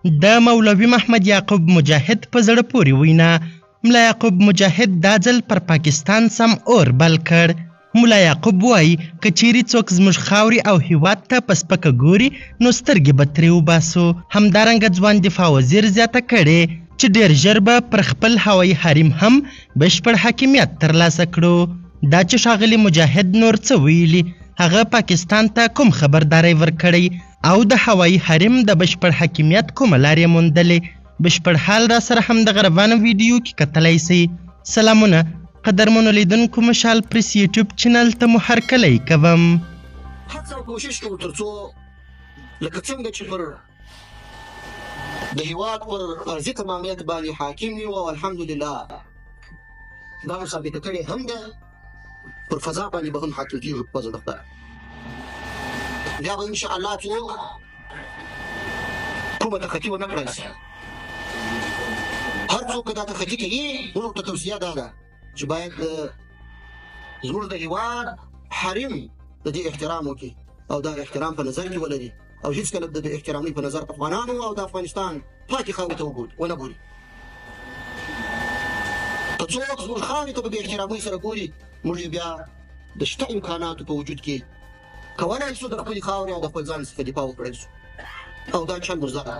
د مولوي محمد یعقوب مجاهد په زړه پورې وینا ملا یعقوب مجاهد دا ځل پر پاکستان سم اور بل کړ. ملا یعقوب وایي که چیرې څوک زموږ خاورې او هیواد ته په سپکه ګوري نو سترګې به ترې وباسو. همدارنګه ځوان دفاع وزیر زیاته کړې چې ډېر ژر به پر خپل هوایي حریم هم بشپړ حاکمیت ترلاسه کړو. دا چې ښاغلي مجاهد نور څه ویلي هغه پاکستان ته کوم خبرداری ورکړی او د هوایي حریم د بشپړ حاکمیت کومه لار یې موندلې. بشپړ حال را سره هم د غربانه ویډیو کې کتلی سئ. سلامونه قدرمنو لیدونکو، مشال پریس یوټیوب چینل ته مو هرکلی کوم. هڅه او کوشش کوو تر څو لکه څنګه چې پر د هیواد پر ارضي تمامیت باندې حاکم یو او الحمدلله دا مو ثابته کړې هم ده پر فضا باندې به هم حاکم کېږو په فضل خدای. بیا به انشاءالله څوک کومه تخطي ونه کړی شي. هر څوک دا تخطي کوي نو ته توصیه دا ده چې باید زموږ د هیواد حریم د دې احترام وکړي او دا احترام په نظر کې ولري او هېڅکله د احترامۍ په نظر افغانانو او د افغانستان پاکې خاورې ته ونه ګوري. که څوک زموږ خاورې ته په بې احترامۍ سره ګوري موږ بیا د شته امکاناتو په وجود کې کولی شو د خپلې خاورې او د خپل ځان څخه دفاع وکړی شو او دا چل مو زده ده.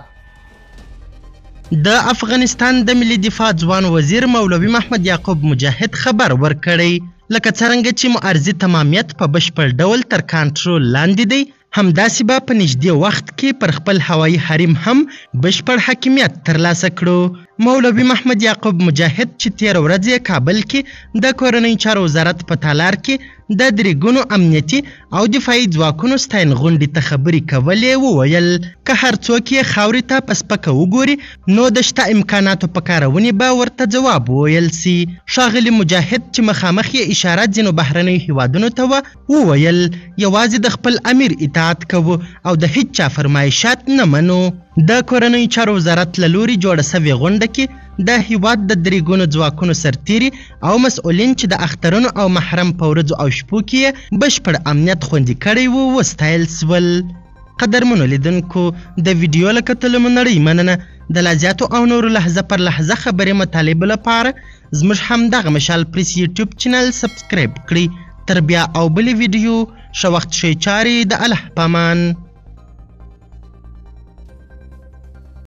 د افغانستان د ملي دفاع ځوان وزیر مولوي محمد یعقوب مجاهد خبر ورکړی لکه څرنګه چې مو ارضي تمامیت په بشپړ ډول تر کنټرول لاندې دی همداسې به په نږدې وخت کې پر خپل هوایي حریم هم بشپړ حاکمیت ترلاسه کړو. مولوي محمد یعقوب مجاهد چې تېره ورځ یې کابل کې د کورنۍ چارو وزارت په تالار کې د درې ګونو امنیتي او دفاعي ځواکونو ستاین غونډې ته خبرې کولې وویل که هر څوک یې خاورې ته په سپکه وګوري نو د شته امکاناتو په کارونې به ورته ځواب وویل سي. ښاغلي مجاهد چې مخامخ یې اشاره ځینو بهرنیو هیوادونو ته وویل یوازې د خپل امیر اطاعت کوو او د هیڅ چا فرمایشات نه منو. د کورنۍ چارو وزارت له لوري جوړه سوې غونډه کې د هیواد د درې ګونو ځواکونو سرتیري او مسؤلین چې د اخترونو او محرم په ورځو او شپو کې بشپړ امنیت خوندي کړی و وستایل سول. قدرمنو لیدونکو د ویډیو له کتلو مو نړۍ مننه. د لا زیاتو او نورو لحظه پر لحظه خبرې مطالبو لپاره زموږ همدغه مشال پریس یوټیوب چینل سبسکرایب کړئ. تر بیا او بلې ویډیو ښه وخت ښې چارې د الله په امان.